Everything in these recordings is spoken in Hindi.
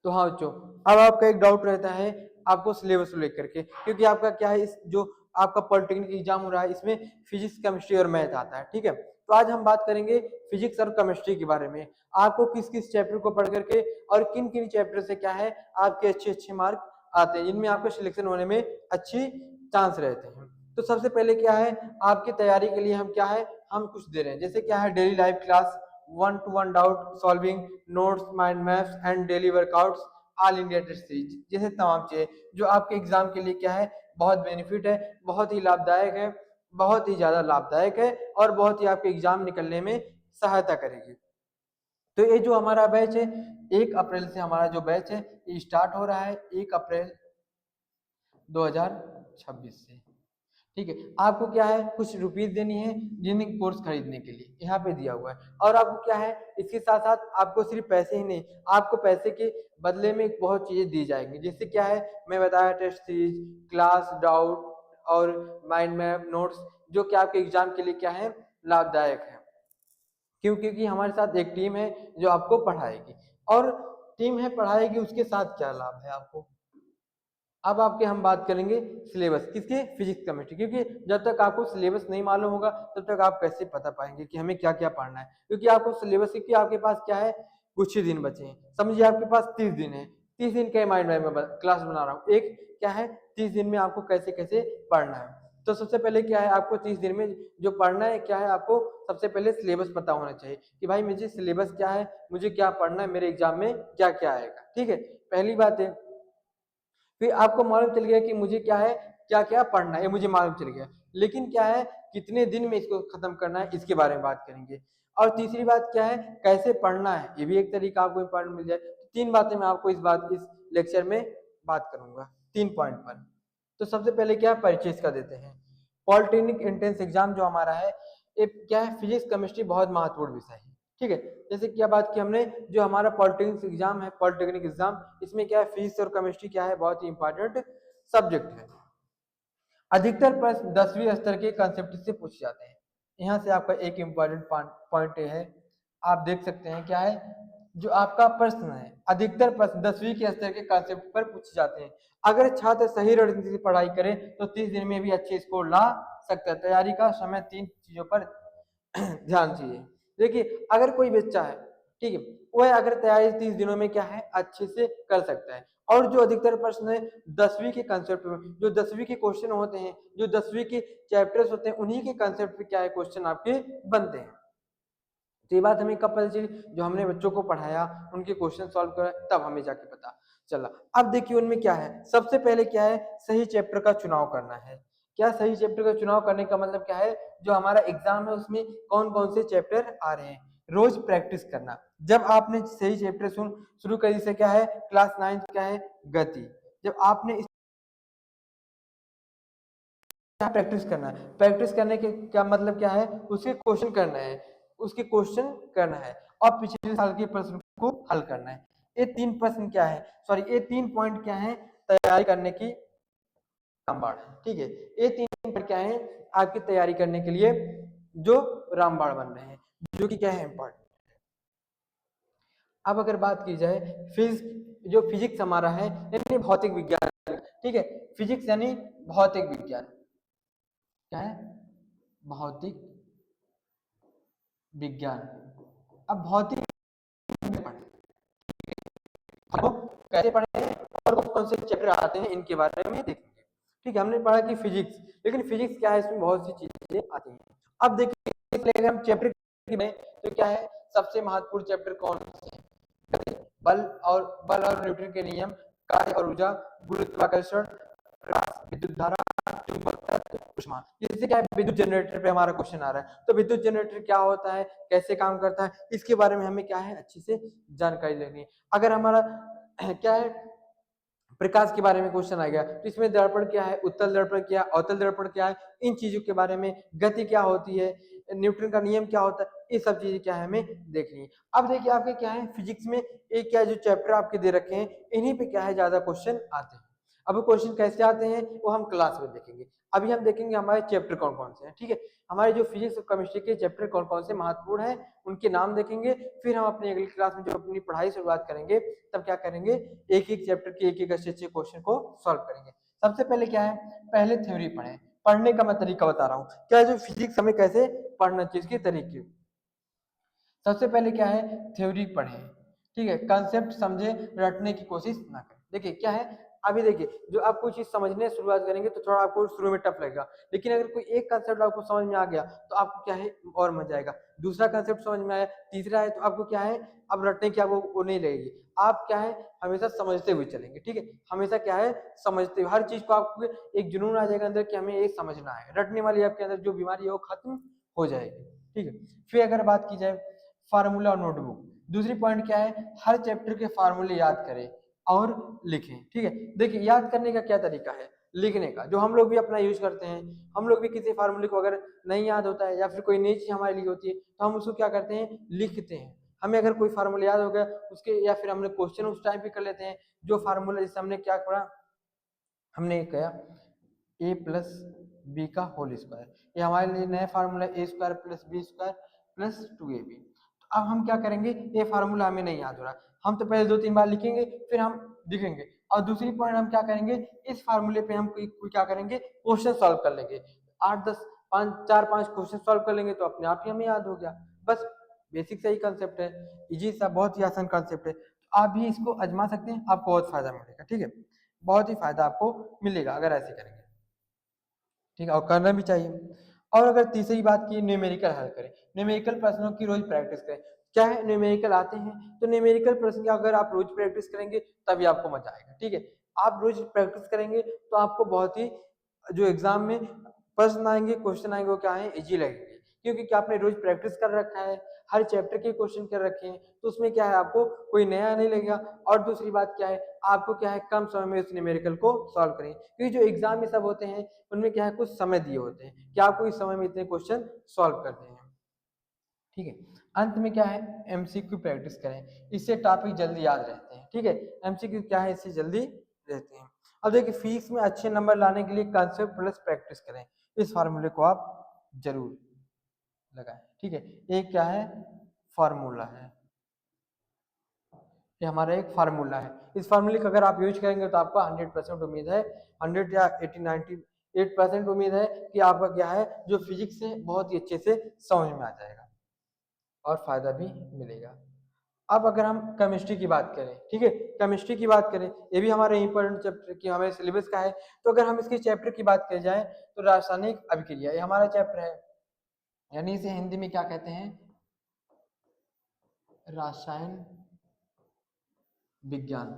तो हाँ बच्चों, अब आपका एक डाउट रहता है आपको सिलेबस को लेकर के, क्योंकि आपका क्या है, इस जो आपका पॉलिटेक्निक एग्जाम हो रहा है इसमें फिजिक्स केमिस्ट्री और मैथ आता है, ठीक है। तो आज हम बात करेंगे फिजिक्स और केमिस्ट्री के बारे में, आपको किस किस चैप्टर को पढ़ करके और किन किन चैप्टर से क्या है आपके अच्छे अच्छे मार्क आते हैं, जिनमें आपको सिलेक्शन होने में अच्छी चांस रहते हैं। तो सबसे पहले क्या है, आपकी तैयारी के लिए हम क्या है, हम कुछ दे रहे हैं, जैसे क्या है daily live class, 1-to-1 doubt solving, notes, mind maps and daily workouts, all India test series, जैसे तमाम चीजें जो आपके एग्जाम के लिए क्या है बहुत बेनिफिट है, बहुत ही लाभदायक है, बहुत ही ज्यादा लाभदायक है और बहुत ही आपके एग्जाम निकलने में सहायता करेगी। तो ये जो हमारा बैच है, 1 अप्रैल से हमारा जो बैच है ये स्टार्ट हो रहा है, 1 अप्रैल 2026 से, ठीक है। आपको क्या है कुछ रुपीज देनी है जिन्हें कोर्स खरीदने के लिए, यहाँ पे दिया हुआ है। और आपको क्या है इसके साथ साथ आपको सिर्फ पैसे ही नहीं, आपको पैसे के बदले में बहुत चीजें दी जाएंगी, जैसे क्या है मैं बताया टेस्ट सीरीज, क्लास, डाउट और माइंड मैप, नोट्स, जो कि आपके एग्जाम के लिए क्या है लाभदायक है। क्यों? क्योंकि हमारे साथ एक टीम है जो आपको पढ़ाएगी, और टीम है पढ़ाएगी, उसके साथ क्या लाभ है आपको। अब आपके हम बात करेंगे सिलेबस किसके, फिजिक्स केमिस्ट्री, क्योंकि जब तक आपको सिलेबस नहीं मालूम होगा तब तक आप कैसे पता पाएंगे कि हमें क्या क्या पढ़ना है, क्योंकि आपको सिलेबस, क्योंकि आपके पास क्या है कुछ ही दिन बचे हैं, समझिए आपके पास 30 दिन है, 30 दिन के माइंड मैप में क्लास बना रहा हूँ, एक क्या है 30 दिन में आपको कैसे कैसे पढ़ना है। तो सबसे पहले क्या है आपको 30 दिन में जो पढ़ना है क्या है, आपको सबसे पहले सिलेबस पता होना चाहिए कि भाई मुझे सिलेबस क्या है, मुझे क्या पढ़ना है, मेरे एग्जाम में क्या क्या आएगा, ठीक है, पहली बात है। फिर आपको मालूम चल गया कि मुझे क्या है क्या क्या पढ़ना है, ये मुझे मालूम चल गया, लेकिन क्या है कितने दिन में इसको खत्म करना है, इसके बारे में बात करेंगे। और तीसरी बात क्या है कैसे पढ़ना है, ये भी एक तरीका आपको इंपॉर्टेंट मिल जाए। तो 3 बातें मैं आपको इस लेक्चर में बात करूंगा, 3 पॉइंट पर। तो सबसे पहले क्या परिचय इसका देते हैं। पॉलिटेक्निक एंट्रेंस एग्जाम जो हमारा है, ये क्या है फिजिक्स केमिस्ट्री बहुत महत्वपूर्ण विषय है, ठीक है। जैसे क्या बात की हमने, जो हमारा पॉलिटेक्निक एग्जाम है, पॉलिटेक्निक एग्जाम, इसमें क्या है फिजिक्स और केमिस्ट्री क्या है बहुत ही इंपॉर्टेंट सब्जेक्ट है। अधिकतर प्रश्न 10वीं स्तर के कंसेप्ट से पूछे जाते हैं। यहाँ से आपका एक इम्पॉर्टेंट पॉइंट है, आप देख सकते हैं क्या है, जो आपका प्रश्न है अधिकतर प्रश्न 10वीं के स्तर के कंसेप्ट पर पूछे जाते हैं। अगर छात्र सही रणनीति से पढ़ाई करे तो 30 दिन में भी अच्छे स्कोर ला सकता है। तैयारी का समय 3 चीजों पर ध्यान चाहिए। देखिए अगर कोई बच्चा है, ठीक है, वह अगर तैयारी 30 दिनों में क्या है अच्छे से कर सकता है। और जो अधिकतर प्रश्न है 10वीं के कंसेप्ट में, जो 10वीं के क्वेश्चन होते हैं, जो 10वीं के चैप्टर्स होते हैं, उन्हीं के कंसेप्ट पे क्या है क्वेश्चन आपके बनते हैं। तो ये बात हमें कब पता चली, जो हमने बच्चों को पढ़ाया, उनके क्वेश्चन सॉल्व कराए, तब हमें जाके पता चला। अब देखिए उनमें क्या है, सबसे पहले क्या है सही चैप्टर का चुनाव करना है। क्या सही चैप्टर का चुनाव करने का मतलब क्या है, जो हमारा एग्जाम है उसमें कौन कौन से चैप्टर आ रहे हैं, रोज प्रैक्टिस करना। जब आपने सही चैप्टर शुरू कर, जैसे क्या है क्लास 9 क्या है गति, जब आपने प्रैक्टिस करना है, प्रैक्टिस करने के क्या मतलब क्या है, उसके क्वेश्चन करना है, उसके क्वेश्चन करना है और पिछले साल के प्रश्न को हल करना है। ये 3 प्रश्न क्या है, सॉरी ये 3 पॉइंट क्या है तैयारी करने की रामबाण, ठीक है। ये 3 पॉइंट क्या है आपकी तैयारी करने के लिए जो रामबाण बन रहे हैं, जो कि क्या है इम्पोर्टेंट। अब अगर बात की जाए फिजिक्स, जो फिजिक्स हमारा है यानी भौतिक विज्ञान, ठीक है, फिजिक्स यानी भौतिक विज्ञान, क्या है भौतिक विज्ञान। अब भौतिक कैसे पढ़े और कौन से चैप्टर आते हैं इनके बारे में देखेंगे, ठीक है। हमने पढ़ा कि फिजिक्स, लेकिन फिजिक्स क्या है इसमें बहुत सी चीजें आती हैं। अब देखिए हम चैप्टर में, तो क्या है सबसे महत्वपूर्ण चैप्टर कौन से है, बल और न्यूटन के नियम, कार्य और ऊर्जा, गुरुत्वाकर्षण, विद्युत धारा, चुंबक तत्व, ऊष्मा। जैसे क्या है विद्युत जनरेटर पे हमारा क्वेश्चन आ रहा है, तो विद्युत जनरेटर क्या होता है, कैसे काम करता है, इसके बारे में हमें क्या है अच्छे से जानकारी लेनी है। अगर हमारा क्या है प्रकाश के बारे में क्वेश्चन आ गया, तो इसमें दर्पण क्या है, उत्तल दर्पण क्या है, अवतल दर्पण क्या है, इन चीजों के बारे में, गति क्या होती है, न्यूटन का नियम क्या होता है, ये सब चीजें क्या है हमें देखनी है। अब देखिए आपके क्या है फिजिक्स में एक क्या जो चैप्टर आपके दे रखे हैं, इन्हीं पे क्या है ज्यादा क्वेश्चन आते हैं। अब वो क्वेश्चन कैसे आते हैं वो हम क्लास में देखेंगे। अभी हम देखेंगे हमारे चैप्टर कौन कौन से हैं, ठीक है। हमारे जो फिजिक्स और केमिस्ट्री के चैप्टर कौन कौन से महत्वपूर्ण हैं उनके नाम देखेंगे। फिर हम अपनी अगली क्लास में जो अपनी पढ़ाई शुरुआत करेंगे तब क्या करेंगे, एक एक चैप्टर के एक एक अच्छे क्वेश्चन को सॉल्व करेंगे। सबसे पहले क्या है, पहले थ्योरी पढ़ें। पढ़ने का मैं तरीका बता रहा हूँ, क्या जो फिजिक्स हमें कैसे पढ़ना चाहिए इसके तरीके। सबसे पहले क्या है, थ्योरी पढ़ें, ठीक है। कंसेप्ट समझे, रटने की कोशिश ना करें। देखिए क्या है, अभी देखिए जो आप कोई चीज समझने शुरुआत करेंगे तो थोड़ा आपको शुरू में टफ लगेगा, लेकिन अगर कोई एक कंसेप्ट आपको समझ में आ गया तो आपको क्या है और मजा आएगा। दूसरा कंसेप्ट समझ में आया, तीसरा है तो आपको क्या है, अब रटने की आपको वो नहीं लगेगी। आप क्या है हमेशा समझते हुए चलेंगे, ठीक है। हमेशा क्या है समझते हुए, हर चीज को आपको एक जुनून आ जाएगा अंदर कि हमें ये समझना है। रटने वाली आपके अंदर जो बीमारी है वो खत्म हो जाएगी, ठीक है। फिर अगर बात की जाए फार्मूला और नोटबुक, दूसरी पॉइंट क्या है, हर चैप्टर के फार्मूले याद करें और लिखें, ठीक है। देखिए याद करने का क्या तरीका है, लिखने का जो हम लोग भी अपना यूज करते हैं। हम लोग भी किसी फार्मूले को अगर नहीं याद होता है या फिर कोई नई चीज हमारे लिए होती है तो हम उसको क्या करते हैं, लिखते हैं। हमें अगर कोई फार्मूला याद हो गया उसके, या फिर हमने क्वेश्चन उस टाइम पे कर लेते हैं जो फार्मूला, जैसे हमने क्या पढ़ा, हमने कहा ए प्लस बी का होल स्क्वायर, ये हमारे लिए नया formula A square plus B square plus 2ab। तो अब हम क्या करेंगे, ये फार्मूला हमें नहीं याद हो रहा, हम तो पहले 2-3 बार लिखेंगे फिर हम लिखेंगे। और दूसरी पॉइंट हम क्या करेंगे, इस फार्मूले पे हम कोई क्या करेंगे, क्वेश्चन सॉल्व कर लेंगे। 8-10 4-5 क्वेश्चन सॉल्व कर लेंगे तो अपने आप ही हमें याद हो गया। बस बेसिक सही कंसेप्ट है, इजी सा, बहुत ही आसान कंसेप्ट है। तो आप भी इसको आजमा सकते हैं, आपको बहुत फायदा मिलेगा, ठीक है। बहुत ही फायदा आपको मिलेगा अगर ऐसे करेंगे, ठीक है, और करना भी चाहिए। और अगर तीसरी बात की, न्यूमेरिकल हल करें, न्यूमेरिकल प्रश्नों की रोज प्रैक्टिस करें। क्या है, न्यूमेरिकल आते हैं तो न्यूमेरिकल प्रश्न की अगर आप रोज प्रैक्टिस करेंगे तभी आपको मजा आएगा, ठीक है। आप रोज प्रैक्टिस करेंगे तो आपको बहुत ही जो एग्जाम में प्रश्न आएंगे, क्वेश्चन आएंगे, वो क्या है, इजी लगेंगे, क्योंकि क्या आपने रोज प्रैक्टिस कर रखा है, हर चैप्टर के क्वेश्चन कर रखे हैं, तो उसमें क्या है आपको कोई नया नहीं लगेगा। और दूसरी बात क्या है, आपको क्या है कम समय में उस न्यूमेरिकल को सॉल्व करें, क्योंकि जो एग्जाम में सब होते हैं उनमें क्या है कुछ समय दिए होते हैं कि आपको इस समय में इतने क्वेश्चन सॉल्व करते हैं, ठीक है। अंत में क्या है, एमसीक्यू प्रैक्टिस करें, इससे टॉपिक जल्दी याद रहते हैं, ठीक है। एमसीक्यू क्या है, इससे जल्दी रहते हैं। अब देखिए फीस में अच्छे नंबर लाने के लिए कंसेप्ट प्लस प्रैक्टिस करें, इस फार्मूले को आप जरूर लगाएं, ठीक है। एक क्या है, फार्मूला है, ये हमारा एक फार्मूला है। इस फार्मूले का अगर आप यूज करेंगे तो आपका 100% उम्मीद है, 100 या 80-98% उम्मीद है कि आपका क्या है जो फिजिक्स है बहुत ही अच्छे से समझ में आ जाएगा और फायदा भी मिलेगा। अब अगर हम केमिस्ट्री की बात करें, ठीक है, केमिस्ट्री की बात करें, ये भी हमारे इंपॉर्टेंट चैप्टर की हमारे सिलेबस का है। तो अगर हम इसके चैप्टर की बात की जाए तो रासायनिक अभिक्रिया, ये हमारा चैप्टर है, यानी इसे हिंदी में क्या कहते हैं, रासायन विज्ञान।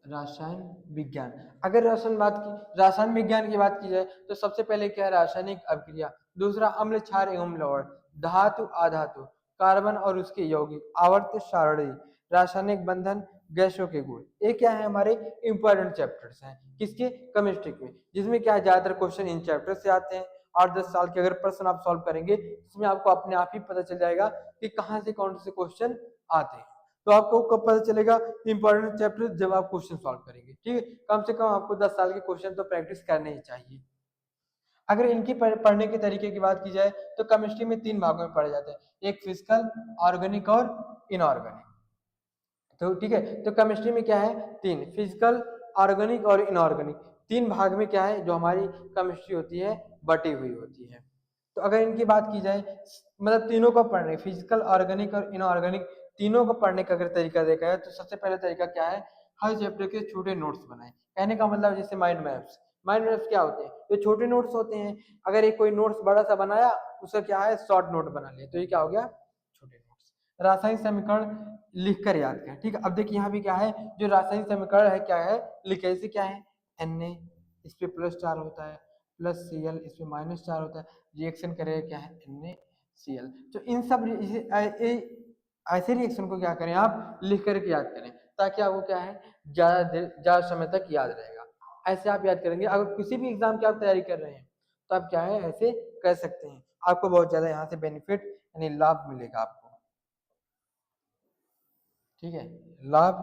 रासायन विज्ञान, अगर रासायन विज्ञान की बात की जाए तो सबसे पहले क्या है, रासायनिक अभिक्रिया, दूसरा अम्ल क्षार एवं लवण, धातु अधातु, कार्बन और उसके यौगिक, आवर्त सारणी, रासायनिक बंधन, गैसों के गुण, ये क्या है हमारे इंपॉर्टेंट चैप्टर्स हैं किसके, केमिस्ट्री में, जिसमें क्या है ज्यादातर क्वेश्चन इन चैप्टर से आते हैं। 8-10 साल के अगर प्रश्न आप सॉल्व करेंगे इसमें आपको अपने आप ही पता चल जाएगा कि कहाँ से कौन से क्वेश्चन आते हैं। तो आपको कब पता चलेगा, इंपॉर्टेंट चैप्टर जब आप क्वेश्चन सॉल्व करेंगे, ठीक है। कम से कम आपको 10 साल के क्वेश्चन तो प्रैक्टिस करने ही चाहिए। अगर इनकी पढ़ने के तरीके की बात की जाए तो केमिस्ट्री में 3 भागों में पढ़े जाते हैं, एक फिजिकल, ऑर्गेनिक और इनऑर्गेनिक। तो ठीक है, तो केमिस्ट्री में क्या है, 3, फिजिकल, ऑर्गेनिक और इनऑर्गेनिक, 3 भाग में क्या है जो हमारी केमिस्ट्री होती है बटी हुई होती है। तो अगर इनकी बात की जाए, मतलब तीनों को पढ़ने, फिजिकल, ऑर्गेनिक और इनऑर्गेनिक, तीनों को पढ़ने का अगर तरीका देखा है तो सबसे पहले तरीका क्या है, हर चैप्टर के छोटे नोट्स बनाए। कहने का मतलब जैसे माइंड मैप्स, माइंड मैप्स क्या होते हैं, तो छोटे नोट्स होते हैं। अगर एक कोई नोट्स बड़ा सा बनाया उसका क्या है शॉर्ट नोट बना लिया, तो ये क्या हो गया, छोटे नोट्स। रासायनिक समीकरण लिखकर याद करें, ठीक है। अब देखिए यहाँ भी क्या है, जो रासायनिक समीकरण है क्या है, लिखे, जैसे क्या है, Na इस पे +4 होता है, प्लस Cl इस पे -4 होता है, रिएक्शन करेगा क्या है, NaCl। तो इन सब ऐसे रिएक्शन को क्या करें, आप लिख करके याद करें, ताकि आपको क्या है ज्यादा समय तक याद रहेगा। ऐसे आप याद करेंगे, अगर किसी भी एग्जाम की आप तैयारी कर रहे हैं तो आप क्या है ऐसे कर सकते हैं, आपको बहुत ज्यादा यहाँ से बेनिफिट यानी लाभ मिलेगा आपको, ठीक है, लाभ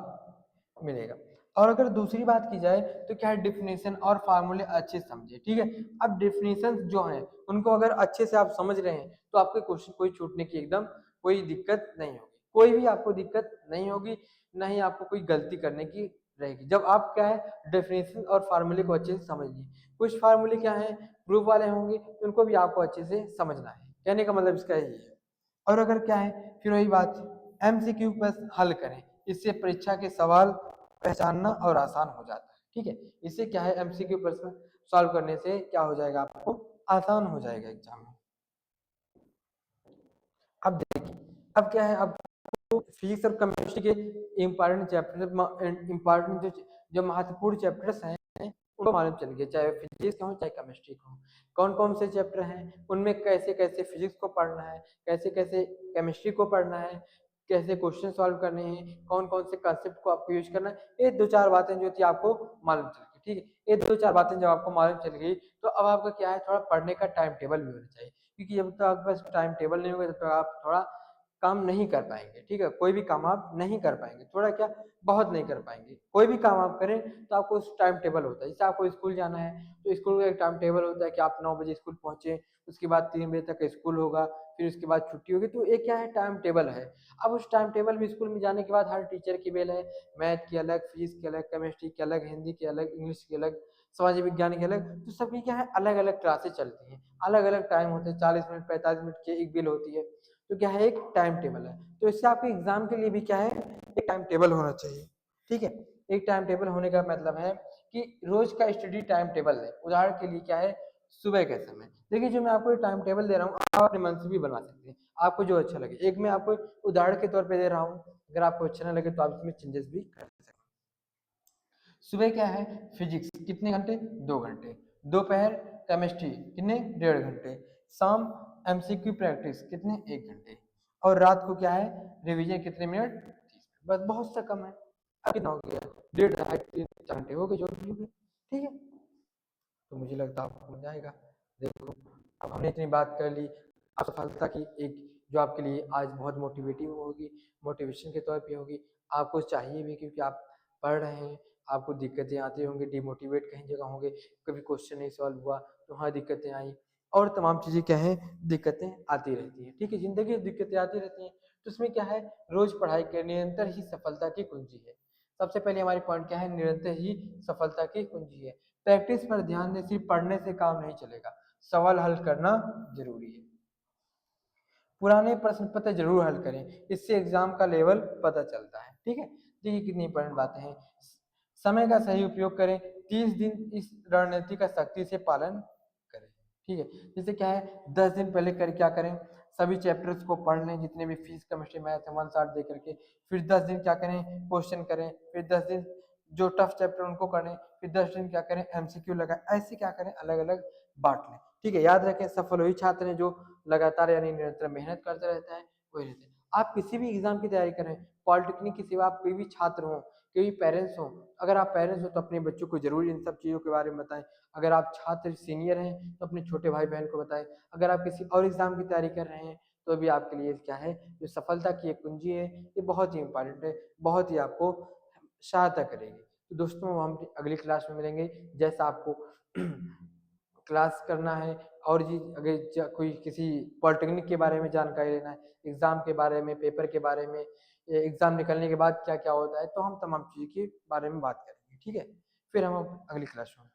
मिलेगा। और अगर दूसरी बात की जाए तो क्या है, डेफिनेशन और फार्मूले अच्छे से समझे, ठीक है। अब डेफिनेशन जो है उनको अगर अच्छे से आप समझ रहे हैं तो आपके क्वेश्चन कोई छूटने की एकदम कोई दिक्कत नहीं होगी, कोई भी आपको दिक्कत नहीं होगी, ना ही आपको कोई गलती करने की रहेगी जब आप क्या है डेफिनेशन और फार्मूले को अच्छे से समझ लिए। कुछ फार्मूले क्या है प्रूफ वाले होंगे तो उनको भी आपको अच्छे से समझना है, कहने का मतलब इसका यही है। और अगर क्या है फिर वही बात एमसीक्यू बस हल करें, इससे परीक्षा के सवाल पहचानना और आसान हो जाता है, ठीक है। इससे क्या है एमसीक्यू प्रश्न सॉल्व करने से क्या हो जाएगा, आपको आसान हो जाएगा एग्जाम में। अब देखिए, अब क्या है, अब फिजिक्स और केमिस्ट्री के इम्पोर्टेंट चैप्टर, इम्पोर्टेंट जो महत्वपूर्ण चैप्टर्स हैं उनको मालूम चल गया, चाहे फिजिक्स का हो चाहे केमिस्ट्री का हो। कौन कौन से चैप्टर हैं, उनमें कैसे कैसे फिजिक्स को पढ़ना है, कैसे कैसे केमिस्ट्री को पढ़ना है, कैसे क्वेश्चन सॉल्व करने हैं, कौन कौन से कंसेप्ट को आपको यूज करना है, ये दो चार बातें जो थी आपको मालूम चल गई, ठीक है। ये दो चार बातें जब आपको मालूम चल गई तो अब आपका क्या है थोड़ा पढ़ने का टाइम टेबल भी होना चाहिए, क्योंकि जब तक आपके पास टाइम टेबल नहीं होगा तब तक आप थोड़ा काम नहीं कर पाएंगे, ठीक है। कोई भी काम आप नहीं कर पाएंगे, थोड़ा क्या बहुत नहीं कर पाएंगे। कोई भी काम आप करें तो आपको उस टाइम टेबल होता है, जैसे आपको स्कूल जाना है तो स्कूल का एक टाइम टेबल होता है कि आप 9 बजे स्कूल पहुंचे, उसके बाद 3 बजे तक स्कूल होगा, फिर उसके बाद छुट्टी होगी, तो एक क्या है टाइम टेबल है। अब उस टाइम टेबल में स्कूल में जाने के बाद हर टीचर की बेल है, मैथ की अलग, फिजिक्स की अलग, केमिस्ट्री की अलग, हिंदी की अलग, इंग्लिश की अलग, सामाजिक विज्ञान की अलग, तो सबकी क्या है अलग अलग क्लासेस चलती हैं, अलग अलग टाइम होते हैं, 40 मिनट 45 मिनट की एक बिल होती है, तो क्या है एक टाइम टेबल है। तो इससे आपके एग्जाम के लिए भी क्या है एक टाइम टेबल होना चाहिए, ठीक है। एक टाइम टेबल होने का मतलब है कि रोज का स्टडी टाइम टेबल है। उदाहरण के लिए क्या है सुबह का समय, देखिए जो मैं आपको टाइम टेबल दे रहा हूँ आप अपने मन से भी बना सकते हैं, आपको जो अच्छा लगे। एक मैं आपको उदाहरण के तौर पे दे रहा हूँ, अगर आपको अच्छा ना लगे तो आप इसमें चेंजेस भी कर सकते हैं। सुबह क्या है फिजिक्स कितने घंटे, 2 घंटे। दोपहर केमिस्ट्री कितने, 1.5 घंटे। शाम एमसीक्यू प्रैक्टिस कितने, 1 घंटे। और रात को क्या है रिवीजन कितने मिनट, 30 मिनट। बस बहुत सा कम है, अब कितना हो गया, 1.5 2 3 4 घंटे हो गए जो भी हो गए, ठीक है। तो मुझे लगता है आपको समझ आएगा। देखो अब हमने इतनी बात कर ली, असफलता की एक जो आपके लिए आज बहुत मोटिवेटिव होगी, मोटिवेशन के तौर पे होगी, आपको चाहिए भी क्योंकि आप पढ़ रहे हैं, आपको दिक्कतें आती होंगी, डिमोटिवेट कहीं जगह होंगे, कभी क्वेश्चन नहीं सॉल्व हुआ तो हाँ दिक्कतें आई, और तमाम चीज़ें क्या है दिक्कतें आती रहती हैं, ठीक है। ज़िंदगी में दिक्कतें आती रहती हैं, तो उसमें क्या है रोज़ पढ़ाई कर निरंतर ही सफलता की कुंजी है। सबसे पहले हमारी पॉइंट क्या है, निरंतर ही सफलता की कुंजी है। प्रैक्टिस पर ध्यान दें, सिर्फ पढ़ने से काम नहीं चलेगा, सवाल हल करना जरूरी है। पुराने प्रश्न पत्र जरूर हल करें, इससे एग्जाम का लेवल पता चलता है, ठीक है। देखिए कितनी इंपॉर्टेंट बातें हैं। समय का सही उपयोग करें, 30 दिन इस रणनीति का सख्ती से पालन करें, ठीक है। जैसे क्या है 10 दिन पहले कर क्या करें, सभी चैप्टर्स को पढ़ लें जितने भी फिजिक्स केमिस्ट्री मैथ है 1 शॉट दे करके, फिर 10 दिन क्या करें क्वेश्चन करें, फिर 10 दिन जो टफ चैप्टर उनको करें, फिर 10 दिन क्या करें एमसीक्यू लगाएं, ऐसे क्या करें अलग अलग बांट लें, ठीक है। याद रखें सफल वही छात्र हैं जो लगातार यानी निरंतर मेहनत करते रहता है, वही रहते हैं। आप किसी भी एग्जाम की तैयारी करें, पॉलिटेक्निक के सिवा आप कोई भी छात्र हो, कोई भी पेरेंट्स हो, अगर आप पेरेंट्स हो तो अपने बच्चों को जरूर इन सब चीज़ों के बारे में बताएं। अगर आप छात्र सीनियर हैं तो अपने छोटे भाई बहन को बताएं। अगर आप किसी और एग्जाम की तैयारी कर रहे हैं तो भी आपके लिए क्या है जो सफलता की एक कुंजी है, ये बहुत ही इंपॉर्टेंट है, बहुत ही आपको सहायता करेगी। तो दोस्तों हम अगली क्लास में मिलेंगे, जैसा आपको क्लास करना है और जी अगर कोई किसी पॉलिटेक्निक के बारे में जानकारी लेना है, एग्जाम के बारे में, पेपर के बारे में, एग्जाम निकलने के बाद क्या क्या होता है, तो हम तमाम चीज़ के बारे में बात करेंगे, ठीक है। फिर हम अगली क्लास में